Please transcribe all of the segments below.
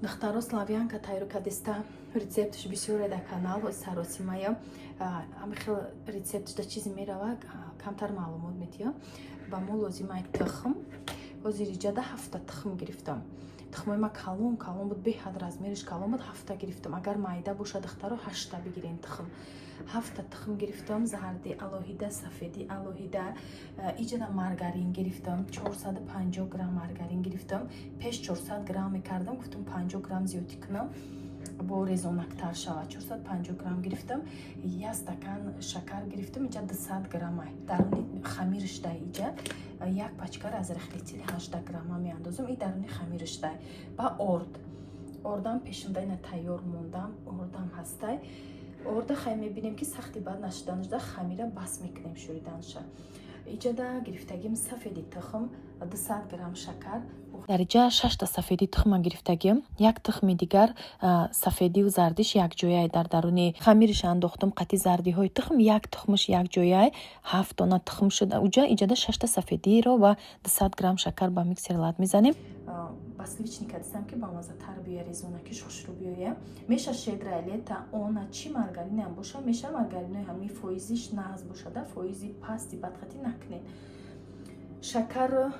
Духтаро славянка тайёр кардиста рецептш бисёре да канал саросимая амихел рецептш да чизи мерава камтар маълумот метия ба мо лозимай тухм ҳозириҷада 7 тухм гирифтам. Тухмои ма калон буд, беҳад размериш калон буд, 7 гирифтам. Агар майда боша духтаро 8 бигирен тухм. 7 тухм гирифтам, зарди алоҳида, сафеди алоҳида, иҷада маргарин гирифтам, 450 грамм маргарин гирифтам. Пеш 400 грамм мекардам, гуфтам 50 грамм зиёдӣ кунам, бо резонактар шавад. 450 грамм гирифтам, 1 стакан шакар гирифтам, иҷа 200 грамм даруни хамиришдай иҷа 1 пачка разрыхлители 18 грамма меандозам, и даруни хамиришдай ба ордам пешимда ина тайёр мондам, ордам ҳастай. Орда хай мебинем ки сахти бад нашиданашда хамира бас мекунем шуриданша. Иҷада гирифтагим сафеди тухм 200 грамм шакар. Дар иҷа 6 сафеди тухма гирифтагим, 1 тухми дигар сафедию зардиш якҷояй дар даруни хамириш андохтам. Қати зардиҳои тухм 1 тухмаш якҷояй 7 дона тухм шуда. Иҷада 6 сафедиро ва 200 грамм шакар ба миксер лад мезанем. Ба сливичника дистам ки ба маззатар биёя, резонакиш хушрӯ биёя. Меша шедрая лета она чи маргарине ам боша, меша маргаринои ҳами фоизиш нағз бошада, фоизи пасти бадхатӣ накунед. Шакар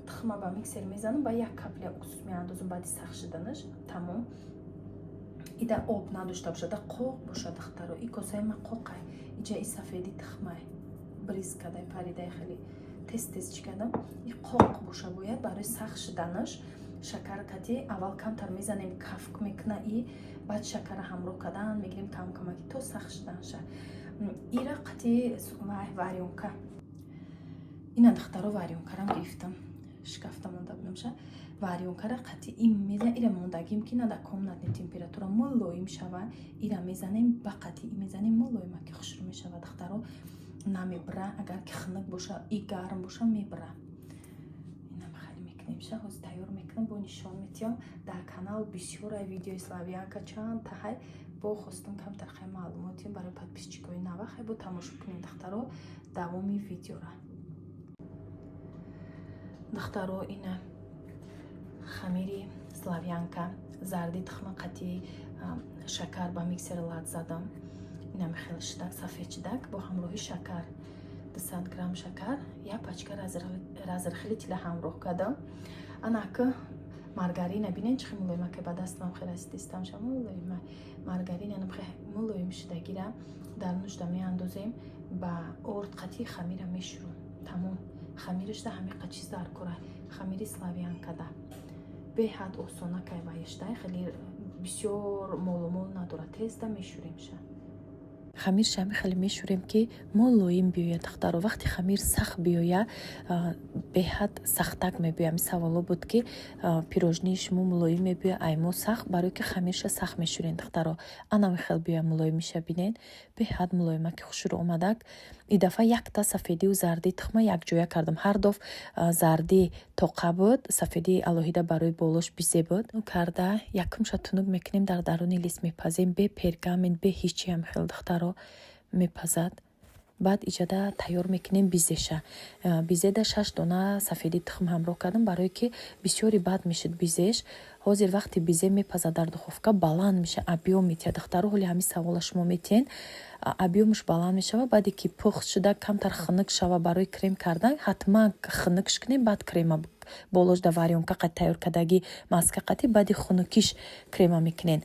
тухма ба миксер мезанам, ба 1 капля уксус меандозам баъди сахт шуданаш. Тамом. Ида об надошта бошада, қоқ боша духтаро. И косаи ма қоқай. Иҷа и сафеди тухмай бризкадай паридай хеле тез чӣ кардам. И қоқ боша бояд барои сахт шуданаш. Шакар кати аввал камтар мезанем, кафк мекуна, и баъд шакара ҳамроҳ кардан мегирем камакамаки то сахт шуданша. Ира қати варёнка. Ина духтаро варёнкарам гирифтам. Шкафта монда будамша. Варёнкара қати ин мезанем, ира мондагим ки нада комнатни температура мулоим шава. Ира мезанем ба қати мезанем мулоима ки хушрӯ мешава духтаро. Намебра, агар ки хунук боша, и гарм боша мебра. Инам хали мекунем ша, ҳозир тайёр мекунам, бо нишон метиям. Дар канал бисёра видеои славянка чанд таҳай бо хостум камтар хай маълумотиям барои подписчикои нава хай бо тамошо кунем духтаро давоми видеора. Духтаро ина хамири славянка, зарди тухма қати шакар ба миксер лад задам. Инам хел шидак, сафед шидак бо ҳамроҳи шакар, 200 грамм шакар, 1 пачка разрыхлители ҳамроҳ кардам. Анака маргарина бинен чӣ хел мулоима ки ба дастам хел дистам ша мулоима. Маргарин анам хел мулоим шудагира дар нушда меандозем, ба орд қати хамира мешурум. Тамом. Хамиришда ҳами қачи заркура, хамири славянкада. Беҳад осона кайваиштай, хеле бисёр молумол надора, тезда мешурем ша. Хамиршами хеле мешурем ки мулоим биёяд духтаро. Вақти хамир сахт биёя, беҳад сахтак мебиёя. Саволо буд ки пирожнии шумо мулоим мебиёя, ай мо сахт, барои ки хамирша сахт мешурем духтаро. Анами хел биёя мулоим меша бинен, беҳад мулоима ки хушрӯ омадак. Идафа 1 та сафедию зарди тухма якҷоя кардам. Ҳар доф зарди тоқа буд, сафеди алоҳида барои болош бизе буд. Карда якумша тунук мекунем, дар даруни лист мепазем, бе пергамент, бе ҳичи ҳам хел духтаро мепазад. Баъд иҷада тайёр мекунем бизеша. Бизеда 6 дона сафеди тухм ҳамроҳ кардам, барое ки бисёри бад мешуд бизеш. Ҳозир вақти бизе мепазад дар духовка, баланд меша, объём метиҳад духтаро. Ҳоли ҳами савола шумо метиҳен, объёмш баланд мешава. баъде ки пухт шуда камтар хунук шава барои крем кардан, ҳатман хунукш кунем, баъд крема болош да варёнка қат тайёр кардаги маска қати, баъди хунукиш крема мекунен.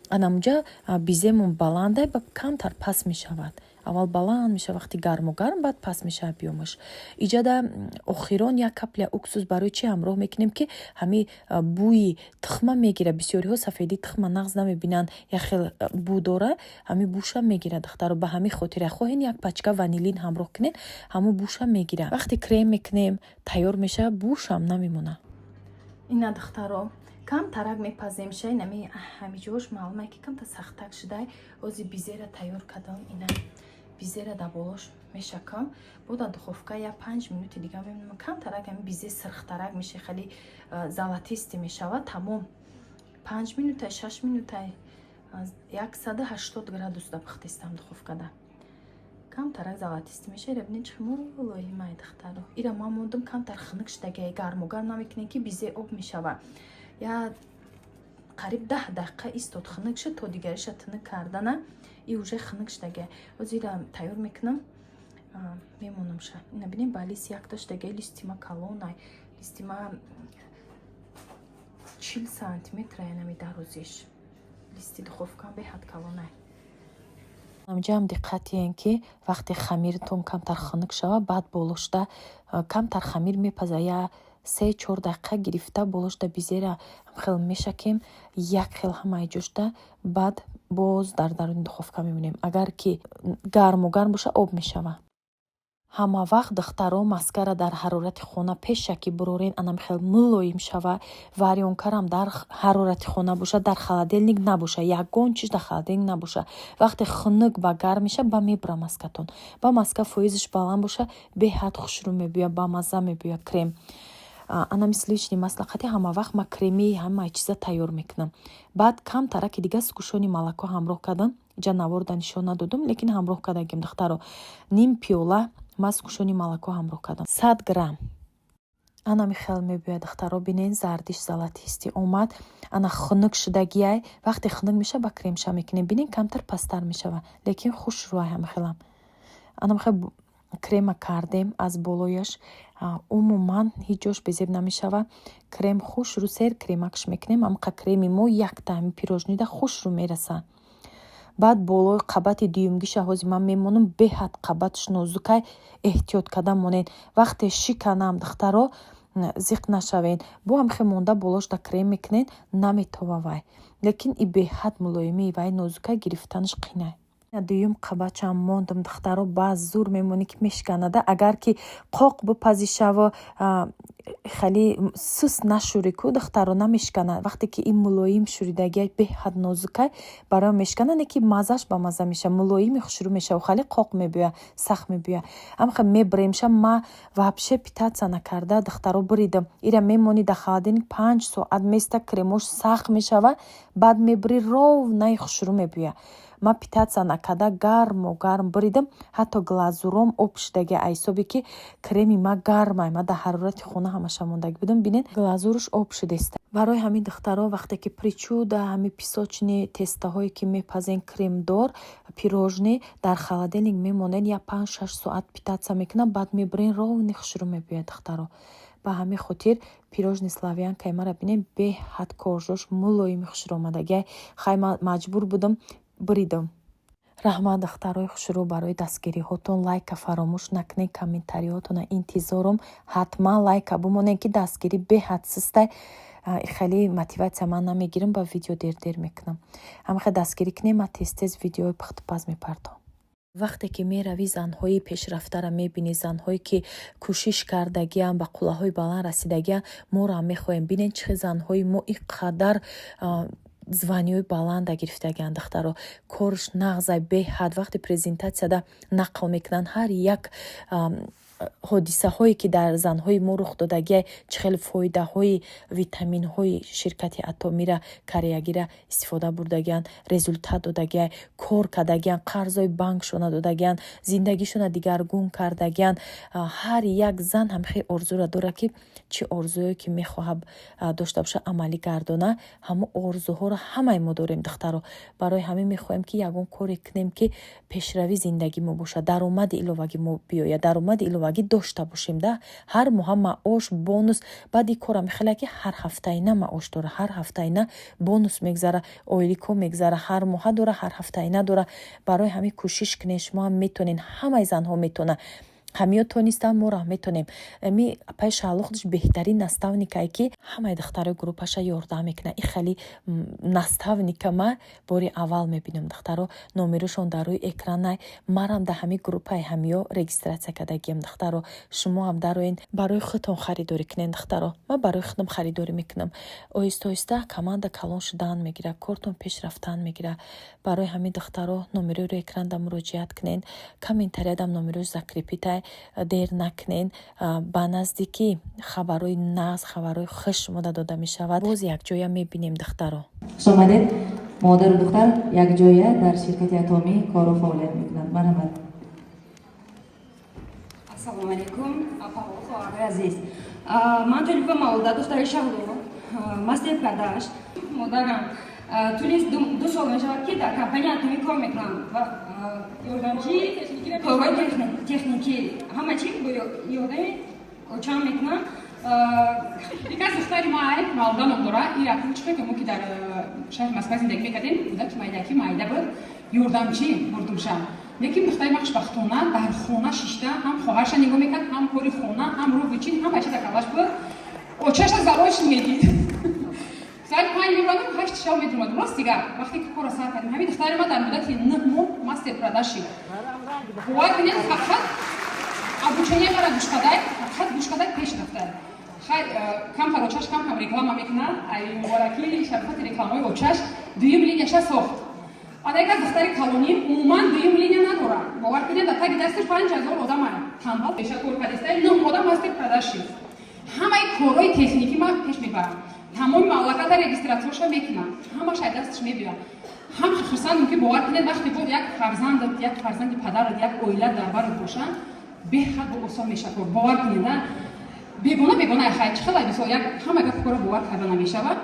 Анамуҷа биземон баландай, ба камтар пас мешавад. Аввал баланд меша, вақти гарму гарм, баъд пас меша объёмаш. Иҷада охирон 1 капля уксус барои чи ҳамроҳ мекунем ки ҳами бӯи тухма мегира. Бисёриҳо сафеди тухма нағз намебинанд, яхел бӯ дора, ҳами бӯша мегира духтаро. Ба ҳами хотира хоҳен 1 пачка ванилин ҳамроҳ кунед, ҳамо бӯша мегира. Вақти крем мекунем, тайёр меша, бӯшам намемона. Ина духтаро камтарак мепазем шай, нами ҳамиҷош маълумае ки камта сахтак шудай. ҳозир бизера тайёр кардам. Ина бизера да болош мешакам, бода духовка я 5 минути дига бемонам. Камтарак ҳами бизе сирхтарак меша, хеле золотисти мешавад. Тамом. 5 минутай 6 минутай 180 градус да пухтистам духовкада. камтарак золотисти меша. Ира бинед чӣ мулоимай духтаро. Ира ман мондам камтар хунук шудагиай гарму гарм намекунем ки бизе об мешава. Я қариб 10 дақиқа истод хунук шуд то дигариша тинук кардана и уже хунук шудаге озира тайёр мекунам мемонамша ина бинем ба лист якташ даге листима калонай листима 40 сантиметр янами дарозиш листи духовкам беҳад калонай ҷам диққатиен ки вақте хамиртон камтар хунук шава баъд болошта камтар хамир мепазая 3-4 дақиқа гирифта болошта бизера хел мешакем як хел ҳамаи ҷошта баъд боз дар даруни духовка мемонем агар ки гарму гарм боша об мешава ҳама вақт духтаро маскара дар ҳарорати хона пеша ки бурорен анам хел мулоим шава варёнкарам дар ҳарорати хона боша дар холодильник набоша ягон чиз дар холодильник набоша вақте хунук ба гарм меша ба мебра маскатон ба маска фоизиш баланд боша беҳад хушрӯ мебӯяд ба мазза мебӯяд крем ана мисли лични маслиҳати ҳама вақт ма креми ҳамаи чиза тайёр мекунам баъд камтара ки дига скушони молоко ҳамроҳ кардам ҷанавор нишон надодам лекин ҳамроҳ кардагим духтаро ним пиёла ма скушони молоко ҳамроҳ кардам 100 грамм ана михел мебӯяд духтаро бинен зардиш золотисти омад ана хунук шудагиай вақте хунук меша ба кремша мекунем бинен камтар пастар мешава лекин хушрӯай ҳамихелам ана михел крема кардем аз болояш умуман ҳеҷ ҷош безеб намешава крем хушрӯ сер кремакш мекунем амқа креми мо якта ҳами пирожнида хушрӯ мераса баъд болои қабати дуюмгиша ҳози ман мемонам беҳад қабатш нозукай эҳтиёт кардан монед вақте шиканам духтаро зиқ нашавен бо ҳамихе монда болошда крем мекунед наметова вай лекин и беҳад мулоимии вай нозукай гирифтанаш қинай дуюм қабачам мондам духтаро баъз зур мемонӣ ки мешканада агар ки қоқ бипазишава хеле сус нашури ку духтаро намешкана вақте ки ин мулоим шуридагиай беҳад нозукай барои мешкана не ки мазаш ба маза меша мулоими хушрӯ мешава хеле қоқ мебӯя сахт мебӯя амха мебремша ма вообще питаться накарда духтаро буридам ира мемони дар холодильник 5 соат места кремош сахт мешава баъд мебри ровнаи хушрӯ мебӯя ма питаться накарда гарму гарм буридам ҳатто глазуром об шудаги айсобе ки креми ма гармай ма дар ҳарорати хона ҳамаша мондаги будам бинен глазурш об шудеста барои ҳамин духтаро вақте ки причуда ҳами писочни тестаҳое ки мепазен кремдор пирожни дар холодильник мемонен я 5-6 соат питаться мекунам баъд мебурен ровни хушрӯ мебӯяд духтаро ба ҳамин хотир пирожни славянкаи мара бинен беҳад коржош мулоими хушрӯ омадагиай хай ма маҷбур будам буридам раҳмат духтарои хушрӯ барои дастгириҳотон лайка фаромӯш накунед комментариҳотона интизорум ҳатман лайка бимонед ки дастгирӣ беҳад сустай хеле мотиватсия ман намегирам ба видео дер мекунам ҳамихе дастгирӣ кунед ма тез видеои пухтупаз мепартом вақте ки мерави занҳои пешрафтара мебинӣ занҳое ки кӯшиш кардагиам ба қуллаҳои баланд расидагиам моро ҳам мехоҳем бинед чихе занҳои мо ин қадар званиёи баланда гирифтагианд духтаро корш нағзай беҳад вақте презентатсияда нақл мекунанд ҳар як ҳодисаҳое ки дар занҳои мо рух додагиай чӣ хел фоидаҳои витаминҳои ширкати атомира кореягира истифода бурдагианд результат додагиай кор кардагианд қарзои банкшона додагианд зиндагишона дигаргун кардагианд ҳар як зан ҳамихе орзура дорад ки чӣ орзуе ки мехоҳад дошта боша амалӣ гардона ҳамон орзуҳоро ҳамаи мо дорем духтаро барои ҳамин мехоҳем ки ягон коре кунем ки пешрави зиндагӣ мо бошад даромади иловагӣ мо биёяд даромади иловагӣ дошта бошем да ҳар моҳа маош бонус баъди кора мехеле ки ҳар ҳафтаина маош дора ҳар ҳафтаина бонус мегзара ойлико мегзара ҳар моҳа дора ҳар ҳафтаина дора барои ҳамин кӯшиш кунем шумо ҳам метонен ҳамаи занҳо метонанд ҳамиё тонистан моро метонем ми пай шаҳлохдиш беҳтарин наставникае ки ҳамаи духтарои группаша ёрдам мекунад ин хеле наставника ма бори аввал мебинам духтаро номерушон дар рӯи экранай марам дар ҳамин группаи ҳамиё регистратсия кардагиам духтаро шумо ҳам дароен барои худтон харидорӣ кунед духтаро ман барои худам харидорӣ мекунам оҳиста оҳиста команда калон шудан мегирад кортон пеш рафтан мегирад барои ҳамин духтаро номерои рӯи экран муроҷиат кунед комментариядам номерош закрепитай дер накунед ба наздики хабарои нағз хабарои хуш мода дода мешавад боз якҷоя мебинем духтаро хушомадед модару духтар якҷоя дар ширкати атомӣ кору фаъолият мекунанд марҳамат ассалому алайкум апа хоҳарои азиз ман ҷонибам мавлуда духтари шаҳло мастер кардаш модарам тули 2 сол мешавад ки дар компания атомӣ кор мекунам ва ёрдамчи корҳои техникӣ ҳама чи бо ёрдами очам мекунам. یکی از دختری ما مالدا نداره این رفیقی که ما که در شهر مسکو زندگی میکردیم کودک مایدکی مایده بود یاردمچی بردمشم یکی دختری ما خوشبختانه در خانه شیشته هم خواهرش نگاه میکرد هم کاری خانه هم رو ویچین هم بچه دکلش بود اوچش زبانش میدید ساعت 5 میبردم 8 شب میدومد راست دیگه وقتی که کار سر کردیم همین دختری ما در مدت 9 ماه مستر پرداشی باور کنید فقط обучение мара гӯшкадай фақат гӯшкадай пеш рафта камтар очаш камкам реклама мекунад ай мубораки шарифати рекламаи очаш дуюм линияша сохт адайка духтари калонӣ умуман дуюм линия надорад бовар кунед дар таги дасташ 5000 одам танбал пеша кор кардестай 9 одам мастер продажи ҳамаи корҳои техникӣ ман пеш мебарам тамоми мамлаката регистратсияша мекунам ҳамаш ай дасташ мебиёрам ҳам хусусан ки бовар кунед вақте бо як фарзанди падарат як оила дар барат бошанд беҳад бо осон мешавад бовар кунед бегона хай чӣ хеле мисол як ҳама гап кора бовар карда намешавад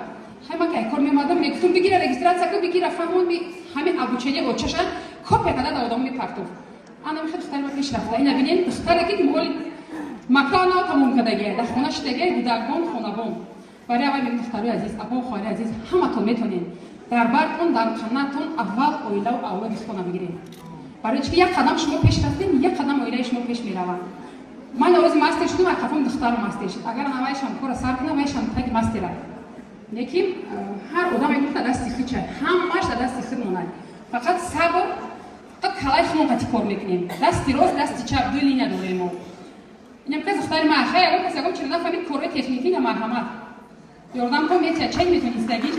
ҳама ки кор мемадам мегуфтум бигира регистратсия кун бигира фаҳмон ҳамин обучение очаша копия карда дар одамон мепартов ана мехе духтари ма пеш рафта ина бинед духтаре ки моли мактаба нав тамом кардагия дар хона шидагия гудагон хонабон барои авай мегӯ духтарои азиз або хоҳари азиз ҳаматон метонед дар бартон дар қанатон аввал оилаву авлоди худтона бигиред барои чӣ ки як қадам шумо пеш рафтед як қадам оилаи шумо пеш меравад ман орози мастер шудам ай қафам духтару мастер шуд агар навайшам кора сар кунам вайшам таги мастера лекин ҳар одаме гуфта дасти хича ҳамаш да дасти хид монад фақат сабр фақат калаи худмон қати кор мекунем дасти рост дасти чап ду линия дорем мо инам ки духтари ма хай агар каси агам чиро нафаҳмид корҳои техникӣ на марҳамат ёрдам кун метия чай метонистагиш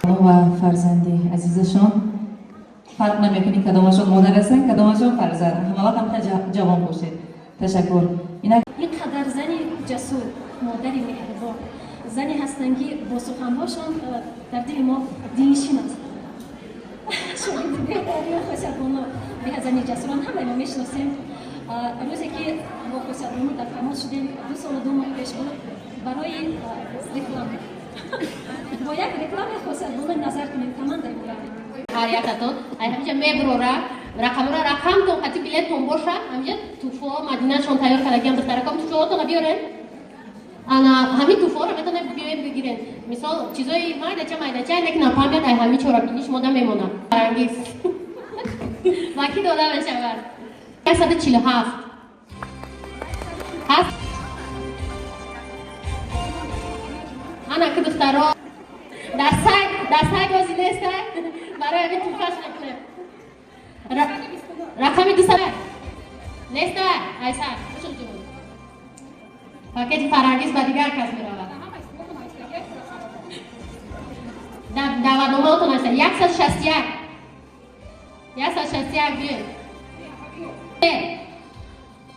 ва фарзанди азизашон фарқ намекунед кадомашон модар ҳастанд кадомашон фарзанд ҳамавақт ҳамта ҷавон бошед ташаккур ин қадар зани ҷасур модари меҳрибон зане ҳастанд ки бо суханҳошон дар дили мо диншин аст хосиятбоно беҳад зани ҷасуран ҳамаи мо мешиносем рӯзе ки бо хосиятбоно дар камол шудем 2 солу 2 моҳ пеш буд барои реклама бо як реклама хосиятбоно назар кунем командаи мо ҳар якатон ай ҳамиҷа мебурора рақамро рақамтон қати билеттон боша ҳамиҷа туфо мадинашон тайёр кардагиам духтаракам туфоотона биёрен ана ҳамин туфоро метонед биёед бигирен мисол чизои майдача лекин напамяд ай ҳами чорабиниш мода мемонад фарангиз ваки дода мешавад 147 ҳаст ана ки духтаро дар сай бозӣ неста барои ҳамин туфаш мекунем рақами 200 неста айсар пакети фарангиз ба дигар кас меравад даъватномаотон аста 161 биёед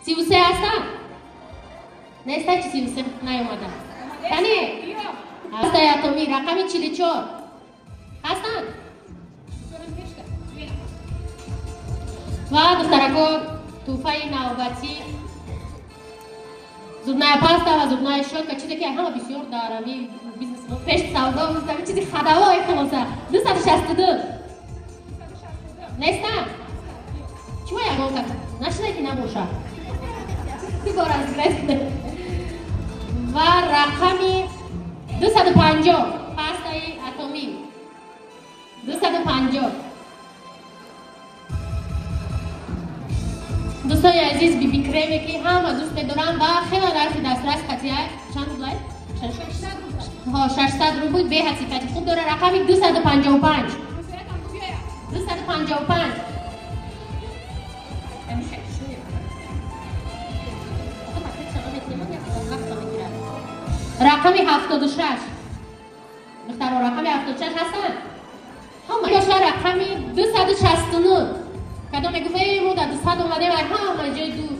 33 ҳастам неста чи 33 наёмада тани ҳастай атомӣ рақами 44 ҳастанд ва духтарако туфаи навбатӣ зубная паста ва зубная щётка чизе ки ҳама бисёр дар ҳамин бизнес пеш савдо бузам чизи хадавои хулоса 262 неста чима ягон кар нашида ки набоша ва рақами 250 пастаи атомӣ 250 دوستای عزیز بیبی کریمی که همه دوست دارم و خیلی رفت دسترس قطعه چند روبل؟ 600 روبل به حسیفتی خوب داره رقمی 255 رقمی 76 دخترها رقمی 76 هستن همه یاشا رقمی 269 کدام میگفت ای مادر 200 اومده و همه جای دور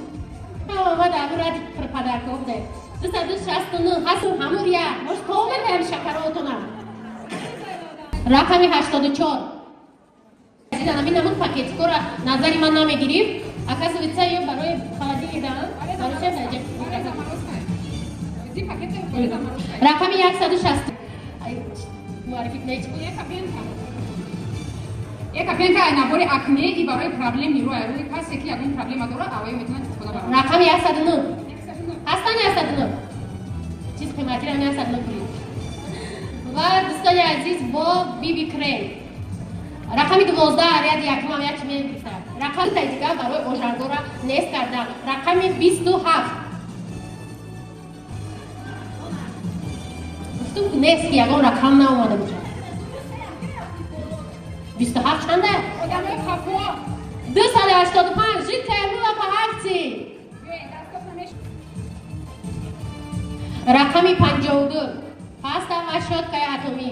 همه اومده امورد پدر که بوده 269 هست همون باش کامل به همین شکراتونم رقمی 84 عزیزان همین نمون پاکت کورا نظری من نمیگیریم اکاسویتسا یا برای خالدی ایدان برای چه نجه зи пакетро хӯридам. рақами 160. муаррифӣ кунед. Екапенка ай набори акне и барои проблеми рӯи касе ки ягон проблема дорад авои метавонад истифода барад. рақами 109. ҳастан 109. чиз қиматиро 109 пури. ва дӯстони азиз бо биби крем рақами 12 ариад якмам як чӣ мегирифтад. рақами дигар барои ожангора нест кардам. рақами 27. гуфтум нест ки ягон рақам наомада бошад. 27 чанда? Одамои хафо. 285 жидкая мула по акции. рақами 52. паста ва щёткаи атомӣ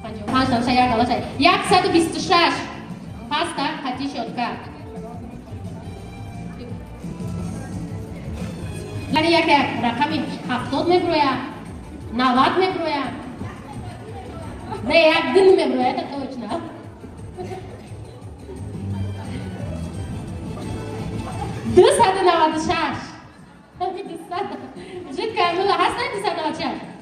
55 тамша як галошай 126. паста хати щётка. яъне як рақами 70 меброяд 90 меброяд не як дин меброяд это точно. Двести девяносто шесть. Жидкая мыла ҳастан 296.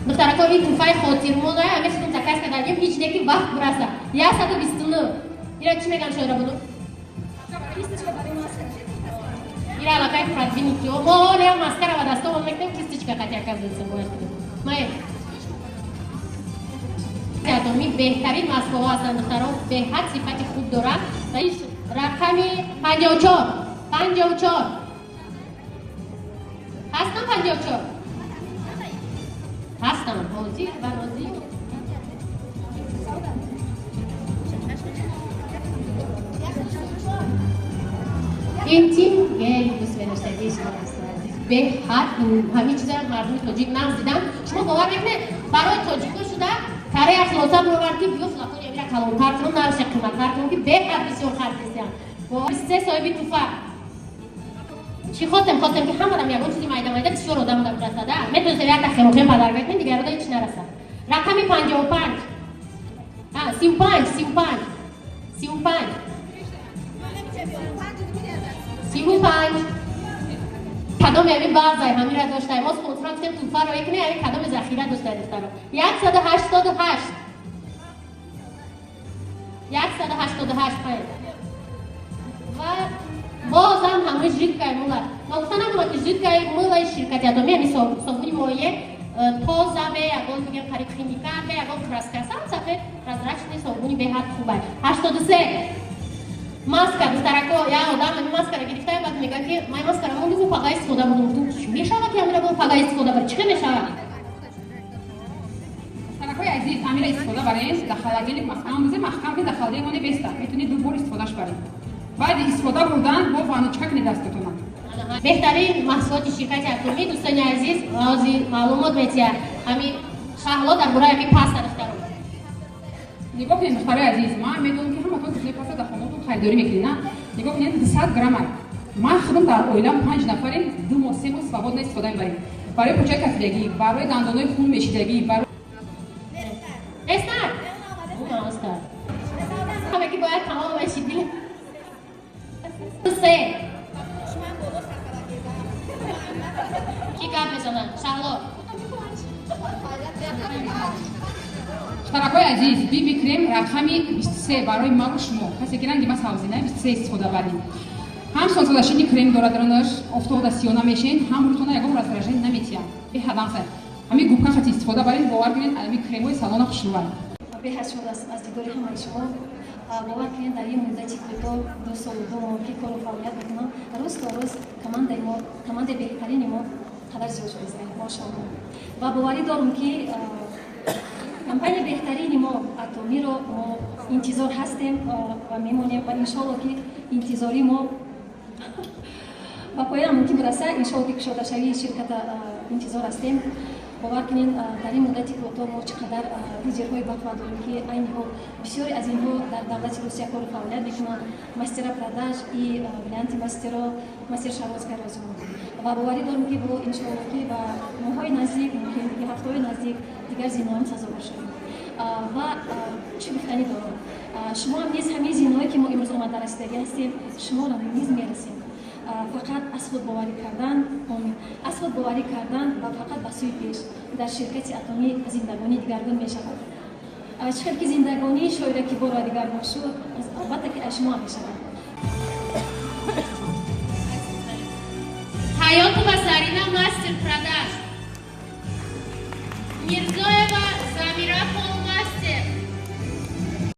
духтарако ин туфаи хотирмона амешидум заказ кардагим ҳеҷ неки вақт бураса 129. ира чӣ меган шоира буду? ира аллакай продвинутио мо не маскара ва дастовон мекунем кистичка қатяка зесем бояд кудем мае атоми беҳтарин маскаҳо ҳастанд духтаро беҳад сифати хуб дорад. рақами 54. 54 ҳастам 54 ҳастам ҳозир ва нозир. ин тим гели дӯстдоштагии шумо аст беҳад ҳамин чиза мардуми тоҷик нағз дидам. шумо бовар мекунед барои тоҷико шуда карая хлоса бировар ки биё флакони амира калонтар кунам нароша қиматтар кунам ки беҳад бисёр хардисям. 23 соҳиби туфа чӣ хотем ки ҳамадам ягон чизи майда бисёр одам будам расада метавонистем якта хемохем падар мекунем дигарода ҳеч нарасад. рақами 55. 35 кадоме ами баъзай ҳамира доштаем мо спонсора гуфтем туфаро екуне ами кадоме захира доштаем духтаро 188 188 ва бозам ҳамаи жидкаи мыла ма гуфта набудам ки жидкаи мылаи ширкати атоми ами собуни моие тоза бе ягон мегем қариб химикат бе ягон краскасан сафед прозрачный собуни беҳад хубай 83. маска духтарако я одам ами маскара гирифтаем баъд мегӯяд ки ман маскара монду пага истифода будам чӣ мешавад ки амира бо пага истифода баред чӣ мешавад? духтаракои азиз амира истифода баред дар холодильник маҳкамазе маҳкам ки дар холодильник моне беста метавонед ду бор истифодаш баред. баъди истифода бурдан бо ванночка кунед дастатона. беҳтарин маҳсулоти ширкати атоми дӯстони азиз ҳозир маълумот метиҳад ҳамин шаҳло дар бораи ҳамин паста духтаро нигоҳ кунед духтарои азиз ман медонам ки ҳаматон кусни паста дар хонатон харидорӣ мекунед на нигоҳ кунед 200 грамм ман худам дар оилам 5 нафарем 2 моҳ 3 моҳ свободно истифода мебарем барои почаи кафидагӣ барои дандонои хун мешидагӣ эстар ҳамаки бояд тамом мешидӣ се ки гап мезанад шаҳло духтаракои азиз биби крем рақами 23 барои маву шумо касе ки ранги ма сабзина 23 истифода баред. ҳам солсозашини крем дорад ронаш офтобда сиё намешен ҳам рӯтона ягон раздражение наметиҳад беҳад анса ҳамин губка хати истифода баред бовар кунед ами кремои салона хушрӯвад беҳад шуд аз дидори ҳамаи шумо бовар кунед дар ин муддати кӯтоҳ 2 солу 2 моҳ ки кору фаъолият мекунам рӯз то рӯз командаи беҳтарини мо қадар зиёд шудааст мошоаллоҳ ва боварӣ дорам ки компания беҳтарини мо атомиро мо интизор ҳастем ва мемонем ва иншоалло ки интизори мо ба поян мумкин бураса иншоалло ки кушодашавии ширката интизор ҳастем. бовар кунед дар ин муддати кӯтоҳ мо чӣ қадар лидерҳои бахва дорем ки айни ҳол бисёре аз инҳо дар давлати русия кору фаъолият мекунанд мастера продаж и варианти мастер шавозгар розумон ва боварӣ дорем ки бо иншоалло ки ба моҳҳои наздик мумкин дигар ҳафтаҳои наздик дигар зиноам сазовор шавем. ва чӣ гуфтанӣ дорам шумо низ ҳамин зиноҳое ки мо имрӯз омада расидагӣ ҳастем шуморо низ мерасем фақат аз худ боварӣ кардан, аз худ боварӣ кардан ва фақат ба сӯи пеш дар ширкати атомӣ зиндагонӣ дигаргун мешавад. چه خیلی که زندگانی شاید که بار دیگر باشه البته که شما میشه حیات و سرینا ماستر پراداش میرزای